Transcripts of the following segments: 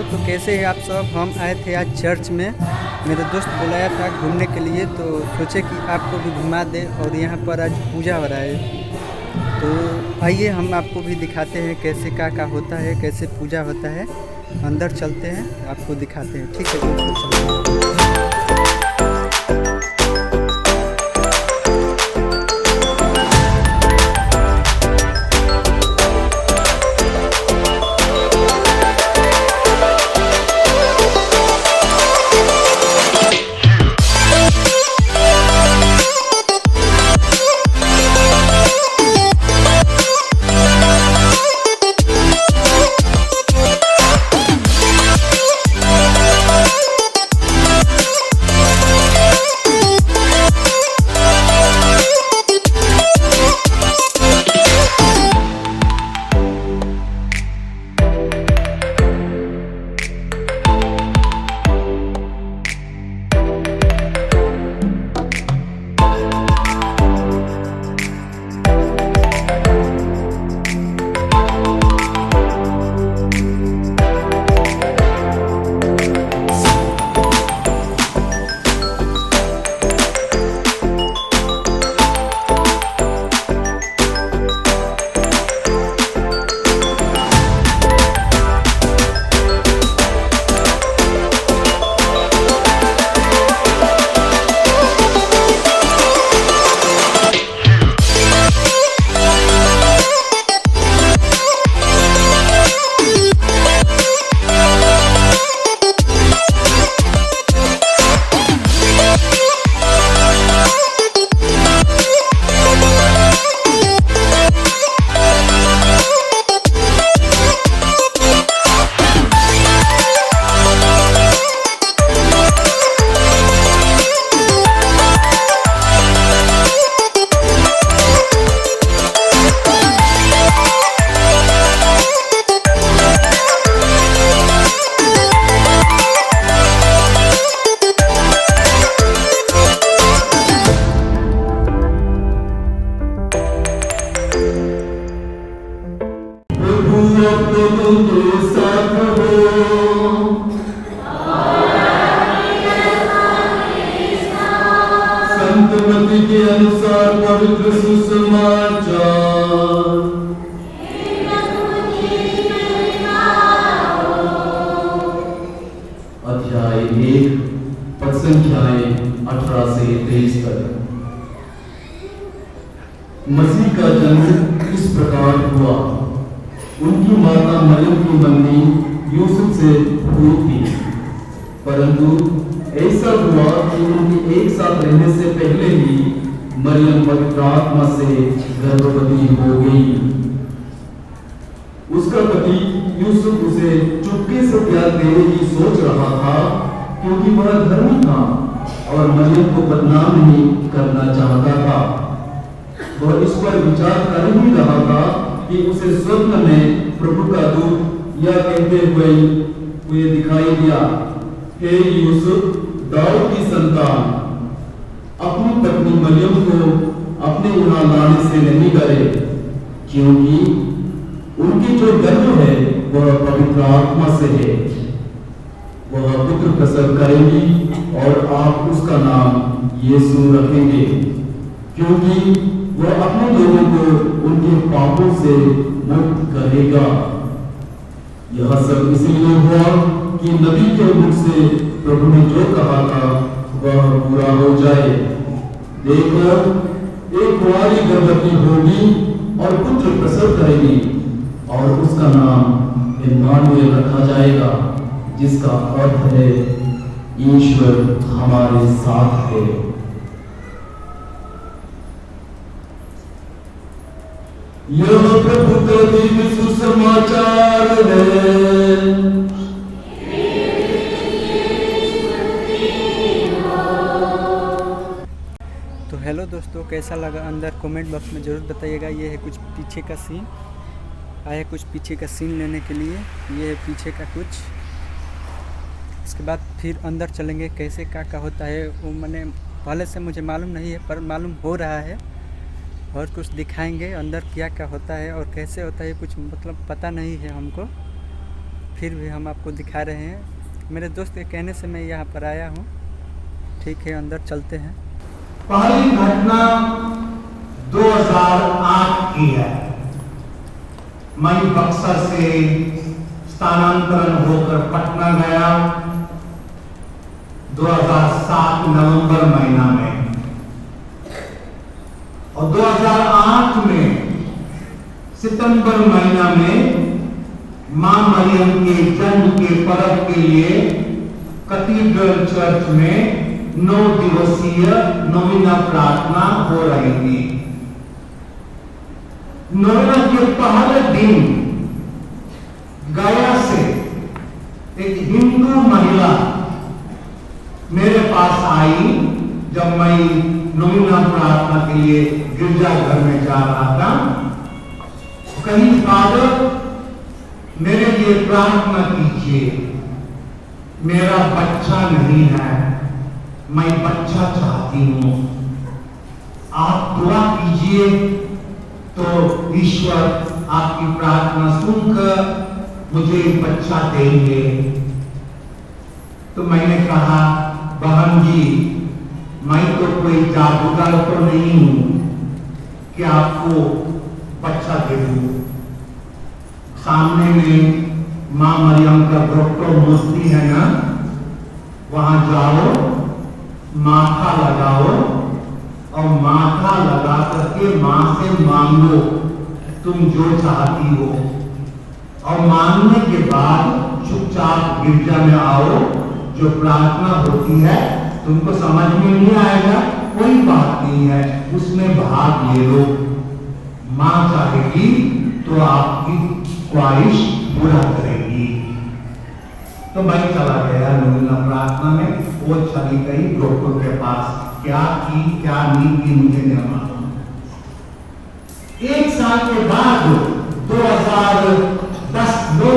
तो कैसे हैं आप सब। हम आए थे आज चर्च में, मेरे दोस्त बुलाया था घूमने के लिए, तो सोचे कि आपको भी घुमा दें। और यहाँ पर आज पूजा हो रहा है, तो आइए हम आपको भी दिखाते हैं कैसे क्या होता है, कैसे पूजा होता है। अंदर चलते हैं, आपको दिखाते हैं। ठीक है दोस्तों, चलते हैं। संतमति के अनुसार पवित्र सुसमाचार। अध्याय 1 पद संख्याएं 18 से 23 तक। मसीह का जन्म इस प्रकार हुआ। उनकी माता मरियम की मंगनी यूसुफ से हुई थी, परंतु ऐसा हुआ कि उनके एक साथ रहने से पहले ही मरियम पवित्र आत्मा से गर्भवती हो गई। उसका पति यूसुफ उसे चुपके से त्याग देने की सोच रहा था, क्योंकि वह धर्मी था और मरियम को बदनाम नहीं करना चाहता था। वह इस पर विचार कर ही रहा था कि उसे स्वप्न में प्रभु का दूत यह कहते हुए दिखाई दिया, हे यूसुफ, दाऊद की संतान, अपनी पत्नी मरियम को अपने यहाँ लाने से नहीं डरे, क्योंकि उनकी जो गर्भ है वह पवित्र आत्मा से है। वह पुत्र प्रसव करेगी और आप उसका नाम यीशु रखेंगे, क्योंकि वह अपने लोगों को उनके पापों से मुक्त करेगा। यह सब इसलिए हुआ कि नबी के मुख से प्रभु ने जो कहा था वह पूरा हो जाए। देखो, एक कुंवारी गर्भवती होगी और पुत्र प्रसव करेगी और उसका नाम इम्मानुएल रखा जाएगा, जिसका अर्थ है ईश्वर हमारे साथ है। यह प्रभु का दिव्य सुसमाचार है। तो हेलो दोस्तों, कैसा लगा अंदर कमेंट बॉक्स में ज़रूर बताइएगा। ये है कुछ पीछे का सीन, आए कुछ पीछे का सीन लेने के लिए। ये है पीछे का कुछ, इसके बाद फिर अंदर चलेंगे। कैसे क्या होता है वो मैंने पहले से मुझे मालूम नहीं है, पर मालूम हो रहा है। और कुछ दिखाएंगे अंदर क्या होता है और कैसे होता है, कुछ मतलब पता नहीं है हमको। फिर भी हम आपको दिखा रहे हैं। मेरे दोस्त के कहने से मैं यहाँ पर आया हूँ। ठीक है, अंदर चलते हैं। पहली घटना 2008 की है। मैं बक्सर से स्थानांतरण होकर पटना गया 2007 नवंबर महीना में, और 2008 में सितंबर महीना में मां मरियम के जन्म के पर्व के लिए कैथेड्रल चर्च में 9 दिवसीय नोवेना प्रार्थना हो रही थी। नोवेना के पहले दिन गया से एक हिंदू महिला मेरे पास आई जब मैं नोवेना प्रार्थना के लिए गिरजाघर में जा रहा था। कहीं फादर मेरे लिए प्रार्थना कीजिए, मेरा बच्चा नहीं है, मैं बच्चा चाहती हूं, आप दुआ कीजिए तो ईश्वर आपकी प्रार्थना सुनकर मुझे बच्चा देंगे। तो मैंने कहा, बहन जी, मैं तो कोई जादूगर तो नहीं हूं कि आपको बच्चा दे दूं। सामने में मां मरियम का फोटो मूर्ति है ना, वहां जाओ, माथा लगाओ और माथा लगा करके मां से मांगो तुम जो चाहती हो, और मांगने के बाद चुपचाप गिरजा में आओ। जो प्रार्थना होती है तुमको समझ में नहीं आएगा, कोई बात नहीं है, उसमें भाग ले लो। मां चाहेगी तो आपकी ख्वाहिश पूरा करेगी। तो मैं चला गया नोवेना प्रार्थना में। वो चली गई डॉक्टर के पास, क्या की क्या नहीं की मुझे नहीं मालूम। 1 साल के बाद 2010 में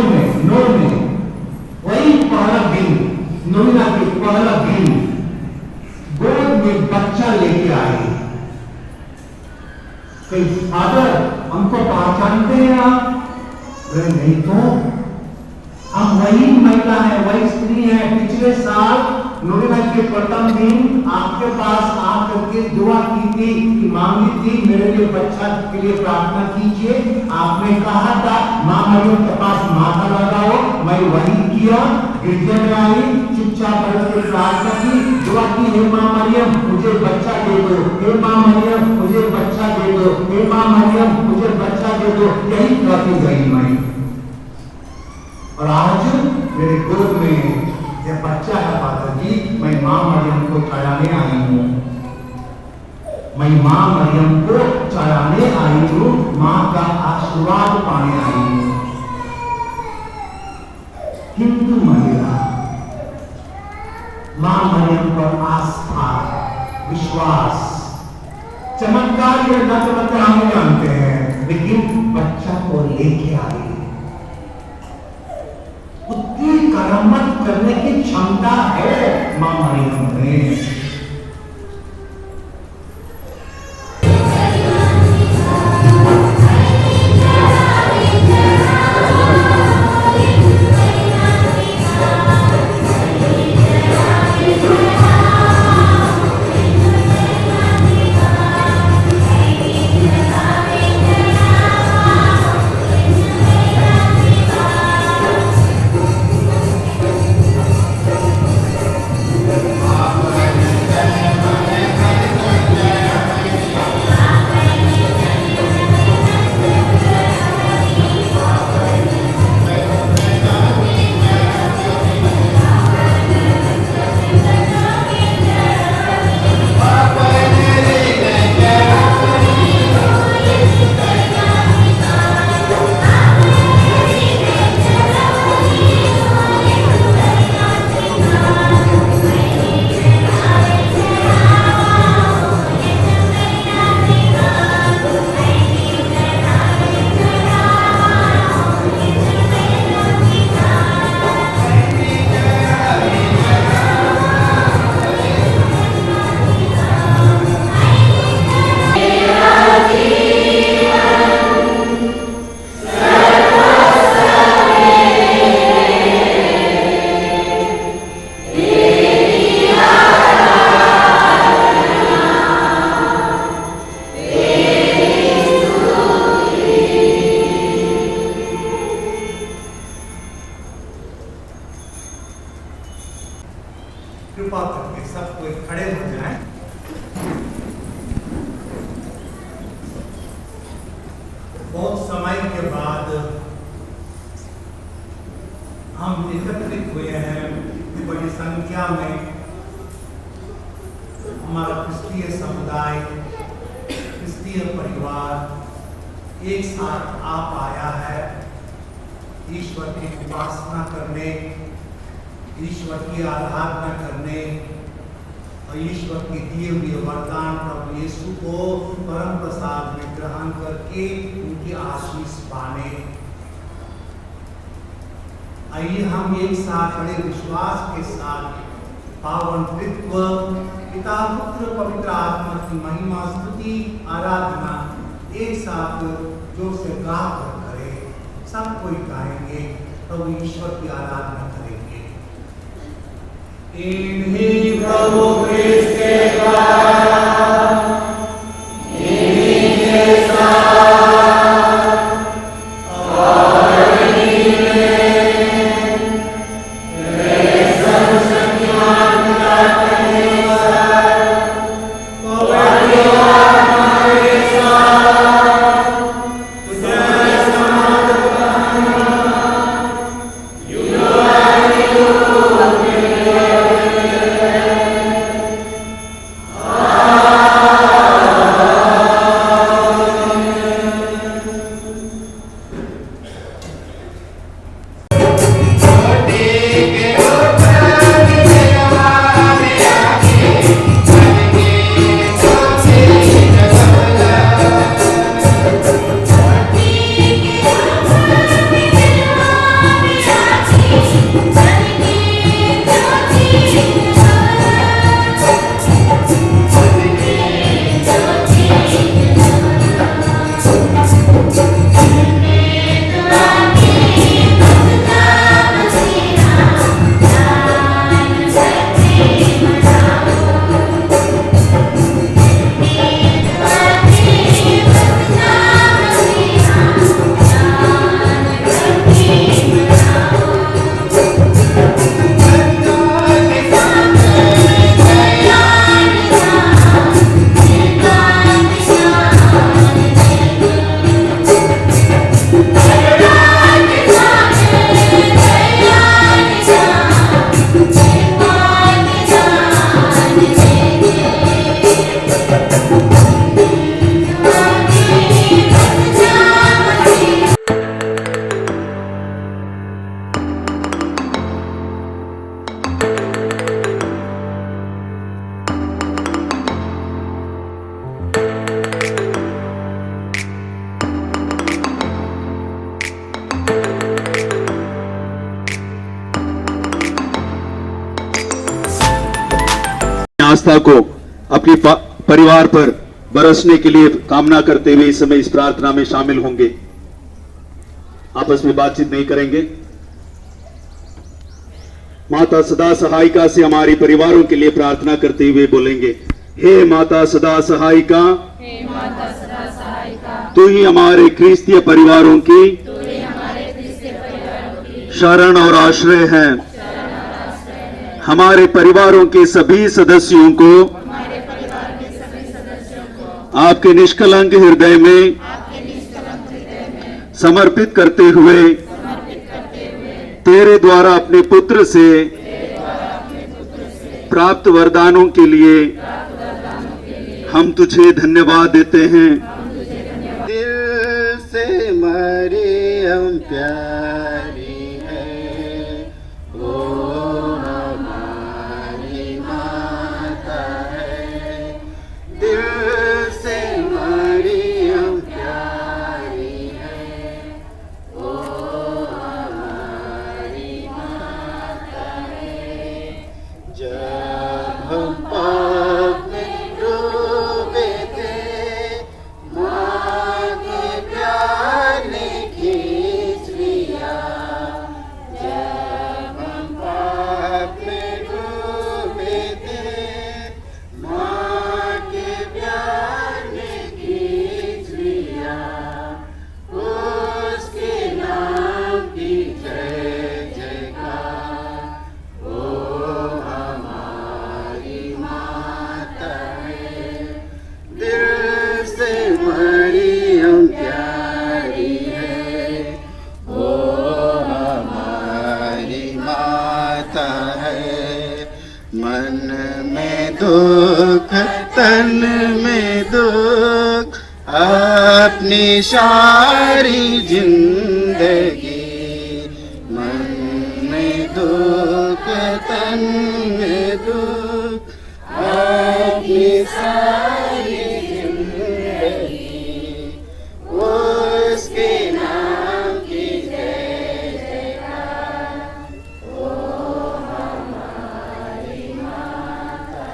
वही पहला दिन, नोवेना के पहला दिन गोद में बच्चा लेके आई। कई फादर हमको पहचानते हैं आप? नहीं तो हम वही महिला है, वही स्त्री है। पिछले साल नोवेना के प्रथम दिन आपके पास आकर के दुआ की थी, मांगी थी मेरे लिए बच्चा के लिए प्रार्थना कीजिए। आपने कहा था मां मरियम के पास माथा लगाओ, मैं वही किया। गिरजे में आई, चुपचाप करके प्रार्थना की, दुआ की, हे मां मरियम मुझे बच्चा दे दो, हे मां मरियम मुझे बच्चा दे दो, हे मां मरियम मुझे बच्चा दे दो। यही करती गई मैं, और आज मेरे गोद में ये बच्चा है। फादर जी, मैं मां मरियम को चढ़ाने आई हूं, मैं मां मरियम को चढ़ाने आई हूं, मां का आशीर्वाद पाने आई हूं। हिंदू महिला मां मरियम पर आस्था, विश्वास, चमत्कार या न चमत्कार हम जानते हैं, लेकिन बच्चा को लेके आई। उतनी करामत करने की क्षमता है मां मरियम में। कृपा करके सब कोई खड़े हो जाएं। बहुत समय के बाद हम एकत्रित हुए हैं बड़ी संख्या में। हमारा क्रिस्तीय समुदाय, क्रिस्तीय परिवार एक साथ आ पाया है ईश्वर की उपासना करने, ईश्वर की आराधना करने और ईश्वर के दिए हुए वरदान प्रभु यीशु को परम प्रसाद में ग्रहण करके उनकी आशीष पाने। आइए हम एक साथ बड़े विश्वास के साथ पावन तृत्व पिता पुत्र पवित्र आत्मा की महिमा स्तुति आराधना एक साथ जोर से गाकर करें। सब कोई गाएंगे, प्रभु ईश्वर की आराधना करेंगे। इन्हीं प्रभु क्रिस्त के आस्था को अपनी परिवार पर बरसने के लिए कामना करते हुए इस समय इस प्रार्थना में शामिल होंगे। आपस में बातचीत नहीं करेंगे। माता सदा सहायिका से हमारे परिवारों के लिए प्रार्थना करते हुए बोलेंगे, हे माता सदा सहायिका, तू ही हमारे क्रिस्तीय परिवारों की शरण और आश्रय है। हमारे परिवारों के सभी सदस्यों को आपके निष्कलंक हृदय में समर्पित करते हुए तेरे द्वारा अपने पुत्र से प्राप्त वरदानों के लिए हम तुझे धन्यवाद देते हैं। दिल से मरियम प्यारी है, वो हमारी माता है। दिल से मरियम प्यारी है, वो हमारी माता है। जब हम पाप में डूबे थे, माँ के प्यार ने खींच लिया। मन में दुख तन में दुख अपनी सारी जिंदगी, मन में दुख तन में दुख अपनी सारी जिंदगी, उसके नाम की जय जयकार, ओ हमारी माता।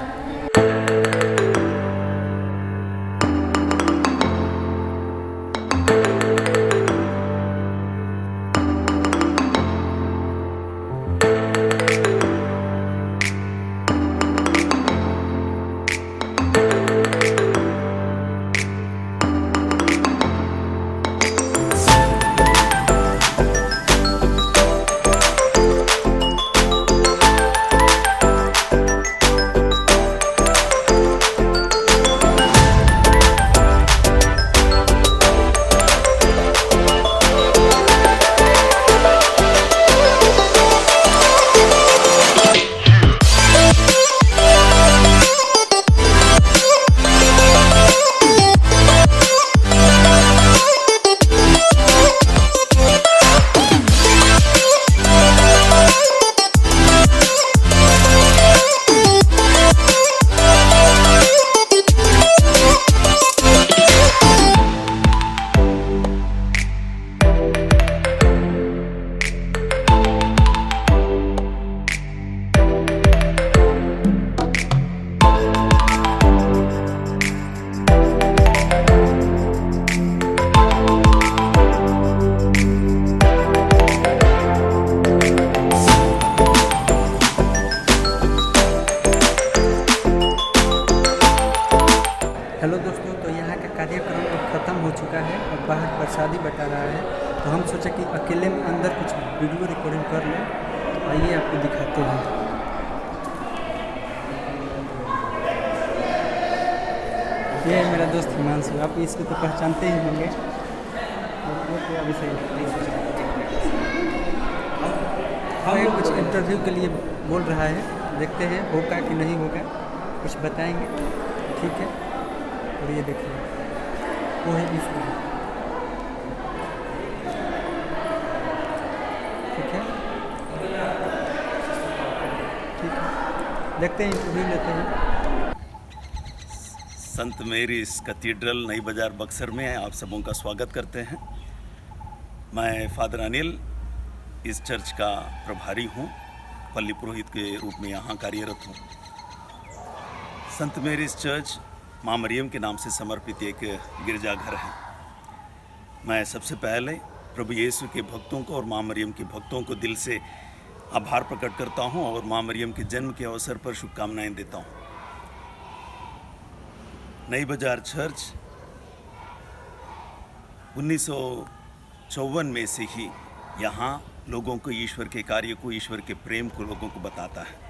हेलो दोस्तों, तो यहाँ का कार्यक्रम अब ख़त्म हो चुका है और बाहर प्रसादी बटा रहा है। तो हम सोचे कि अकेले में अंदर कुछ वीडियो रिकॉर्डिंग कर लें, तो आइए आपको दिखाते हैं। ये है मेरा दोस्त हिमांशु, आप इसको तो पहचानते ही होंगे। अभी हाँ, ये कुछ इंटरव्यू के लिए बोल रहा है, देखते हैं होगा कि नहीं होगा, कुछ बताएंगे, ठीक है। और ये देखिए वो है इसको, ठीक है, ठीक है, देखते हैं, इंटरव्यू लेते हैं। संत मेरीज कैथेड्रल नई बाज़ार बक्सर में आप सबों का स्वागत करते हैं। मैं फादर अनिल इस चर्च का प्रभारी हूँ, पल्ली पुरोहित के रूप में यहाँ कार्यरत हूँ। संत मेरीज चर्च माँ मरियम के नाम से समर्पित एक गिरजाघर है। मैं सबसे पहले प्रभु यीशु के भक्तों को और माँ मरियम के भक्तों को दिल से आभार प्रकट करता हूँ और माँ मरियम के जन्म के अवसर पर शुभकामनाएं देता हूँ। नई बाज़ार चर्च 1954 में से ही यहाँ लोगों को ईश्वर के कार्य को, ईश्वर के प्रेम को लोगों को बताता है।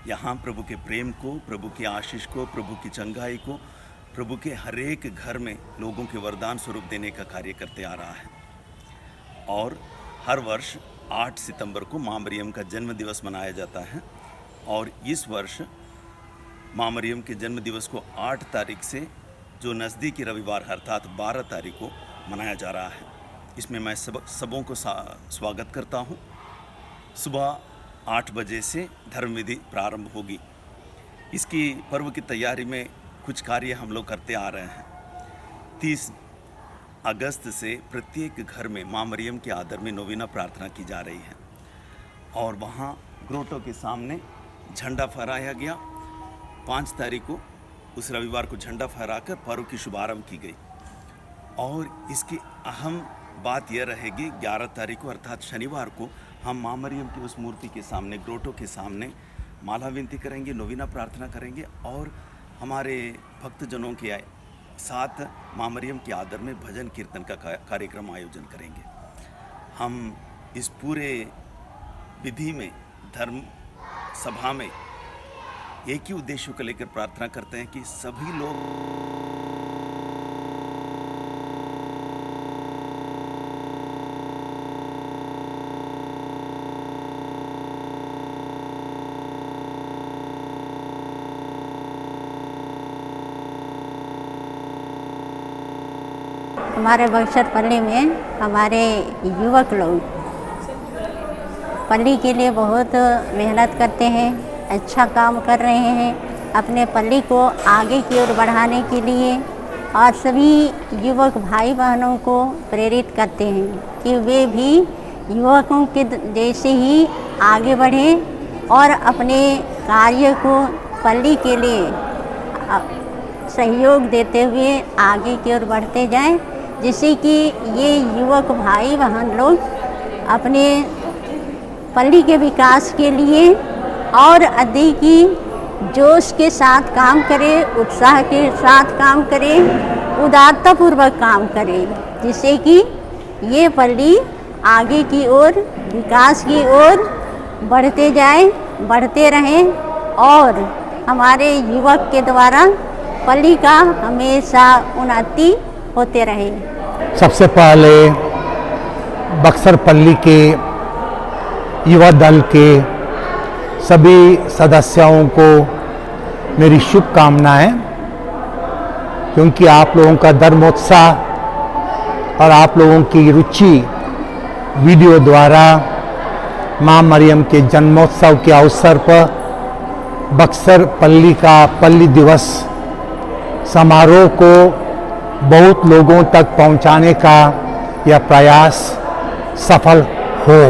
यहाँ प्रभु के प्रेम को, प्रभु की आशीष को, प्रभु की चंगाई को, प्रभु के हर एक घर में लोगों के वरदान स्वरूप देने का कार्य करते आ रहा है। और हर वर्ष 8 सितंबर को माँ मरियम का जन्म दिवस मनाया जाता है। और इस वर्ष माँ मरियम के जन्म दिवस को 8 तारीख से जो नज़दीकी रविवार अर्थात 12 तारीख को मनाया जा रहा है। इसमें मैं सबों को स्वागत करता हूँ। सुबह 8 बजे से धर्म विधि प्रारंभ होगी। इसकी पर्व की तैयारी में कुछ कार्य हम लोग करते आ रहे हैं। 30 अगस्त से प्रत्येक घर में माँ मरियम के आदर में नोवेना प्रार्थना की जा रही है और वहाँ ग्रोटो के सामने झंडा फहराया गया। 5 तारीख को उस रविवार को झंडा फहराकर पर्व की शुभारंभ की गई। और इसकी अहम बात यह रहेगी 11 तारीख को अर्थात शनिवार को हम माँ मरियम की उस मूर्ति के सामने, ग्रोटो के सामने माला विनती करेंगे, नोवेना प्रार्थना करेंगे और हमारे भक्तजनों के साथ माँ मरियम के आदर में भजन कीर्तन का कार्यक्रम आयोजन करेंगे। हम इस पूरे विधि में, धर्म सभा में एक ही उद्देश्य को लेकर प्रार्थना करते हैं कि सभी लोग हमारे बक्सर पल्ली में हमारे युवक लोग पल्ली के लिए बहुत मेहनत करते हैं, अच्छा काम कर रहे हैं अपने पल्ली को आगे की ओर बढ़ाने के लिए, और सभी युवक भाई बहनों को प्रेरित करते हैं कि वे भी युवकों के जैसे ही आगे बढ़ें और अपने कार्य को पल्ली के लिए सहयोग देते हुए आगे की ओर बढ़ते जाएं, जिससे कि ये युवक भाई बहन लोग अपने पल्ली के विकास के लिए और अधिक ही जोश के साथ काम करें, उत्साह के साथ काम करें, उदारतापूर्वक काम करें, जिससे कि ये पल्ली आगे की ओर विकास की ओर बढ़ते जाए, बढ़ते रहें और हमारे युवक के द्वारा पल्ली का हमेशा उन्नति होते रहे। सबसे पहले बक्सर पल्ली के युवा दल के सभी सदस्यों को मेरी शुभकामनाएं, क्योंकि आप लोगों का धर्मोत्साह और आप लोगों की रुचि वीडियो द्वारा माँ मरियम के जन्मोत्सव के अवसर पर बक्सर पल्ली का पल्ली दिवस समारोह को बहुत लोगों तक पहुंचाने का यह प्रयास सफल हो,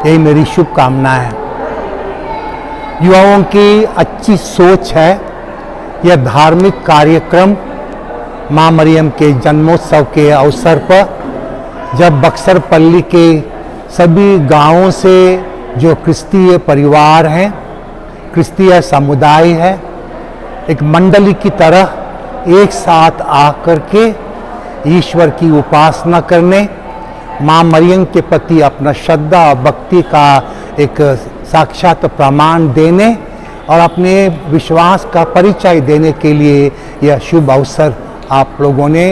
यही मेरी शुभकामना है। युवाओं की अच्छी सोच है। यह धार्मिक कार्यक्रम माँ मरियम के जन्मोत्सव के अवसर पर जब बक्सर पल्ली के सभी गांवों से जो क्रिस्तीय परिवार हैं, क्रिस्तीय समुदाय है, एक मंडली की तरह एक साथ आकर के ईश्वर की उपासना करने, माँ मरियम के प्रति अपना श्रद्धा और भक्ति का एक साक्षात प्रमाण देने और अपने विश्वास का परिचय देने के लिए यह शुभ अवसर आप लोगों ने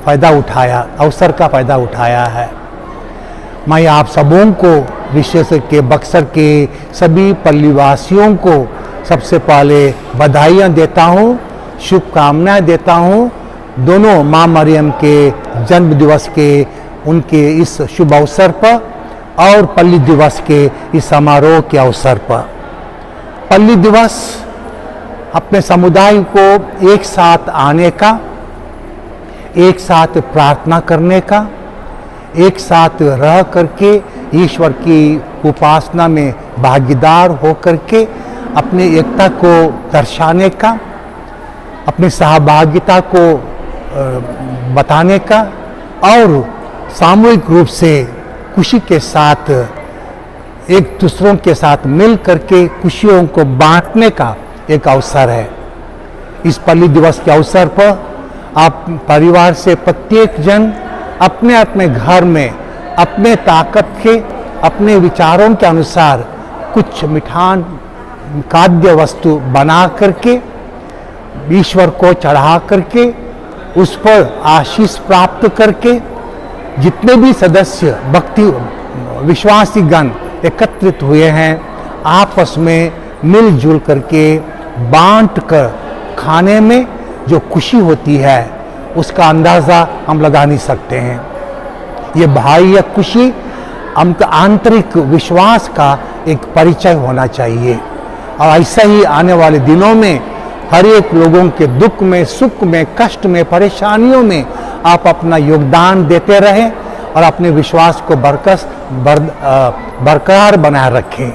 अवसर का फ़ायदा उठाया है। मैं आप सबों को, विशेष के बक्सर के सभी पल्लीवासियों को सबसे पहले बधाइयाँ देता हूँ, शुभकामनाएं देता हूँ, दोनों माँ मरियम के जन्म दिवस के उनके इस शुभ अवसर पर और पल्ली दिवस के इस समारोह के अवसर पर। पल्ली दिवस अपने समुदाय को एक साथ आने का, एक साथ प्रार्थना करने का, एक साथ रह करके ईश्वर की उपासना में भागीदार हो करके अपनी एकता को दर्शाने का, अपनी सहभागिता को बताने का और सामूहिक रूप से खुशी के साथ एक दूसरों के साथ मिल करके खुशियों को बांटने का एक अवसर है। इस पल्ली दिवस के अवसर पर आप परिवार से प्रत्येक जन अपने अपने घर में अपने ताकत के, अपने विचारों के अनुसार कुछ मिठान खाद्य वस्तु बना करके ईश्वर को चढ़ा करके उस पर आशीष प्राप्त करके जितने भी सदस्य भक्ति विश्वासी गण एकत्रित हुए हैं, आपस में मिलजुल करके बांट कर खाने में जो खुशी होती है उसका अंदाज़ा हम लगा नहीं सकते हैं। ये बाह्य खुशी आंतरिक विश्वास का एक परिचय होना चाहिए और ऐसा ही आने वाले दिनों में हर एक लोगों के दुख में, सुख में, कष्ट में, परेशानियों में आप अपना योगदान देते रहें और अपने विश्वास को बरकरार बनाए रखें।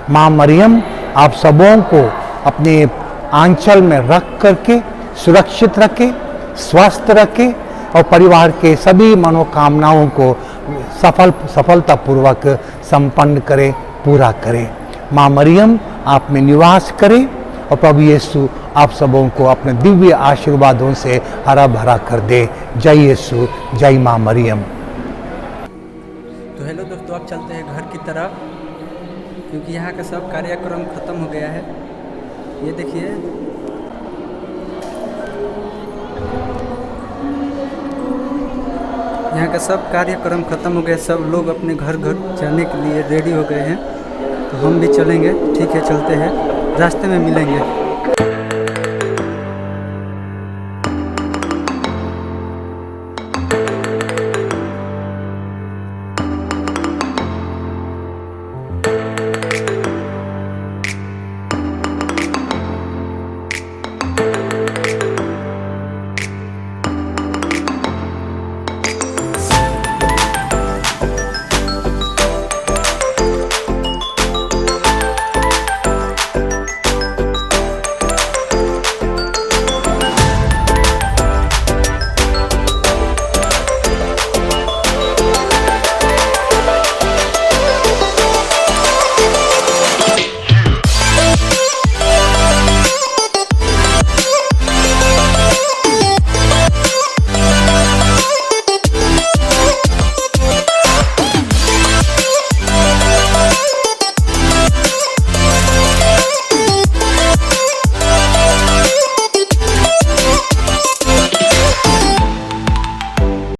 माँ मरियम आप सबों को अपने आंचल में रख करके सुरक्षित रखें, स्वस्थ रखें और परिवार के सभी मनोकामनाओं को सफलतापूर्वक संपन्न करें, पूरा करें। माँ मरियम आप में निवास करें और प्रभु यीशु आप सबों को अपने दिव्य आशीर्वादों से हरा भरा कर दे। जय यीशु, जय माँ मरियम। तो हेलो दोस्तों, अब चलते हैं घर की तरफ, क्योंकि यहाँ का सब कार्यक्रम ख़त्म हो गया है। ये देखिए, यहाँ का सब कार्यक्रम ख़त्म हो गया, सब लोग अपने घर जाने के लिए रेडी हो गए हैं। तो हम भी चलेंगे। ठीक है, चलते हैं, रास्ते में मिलेंगे।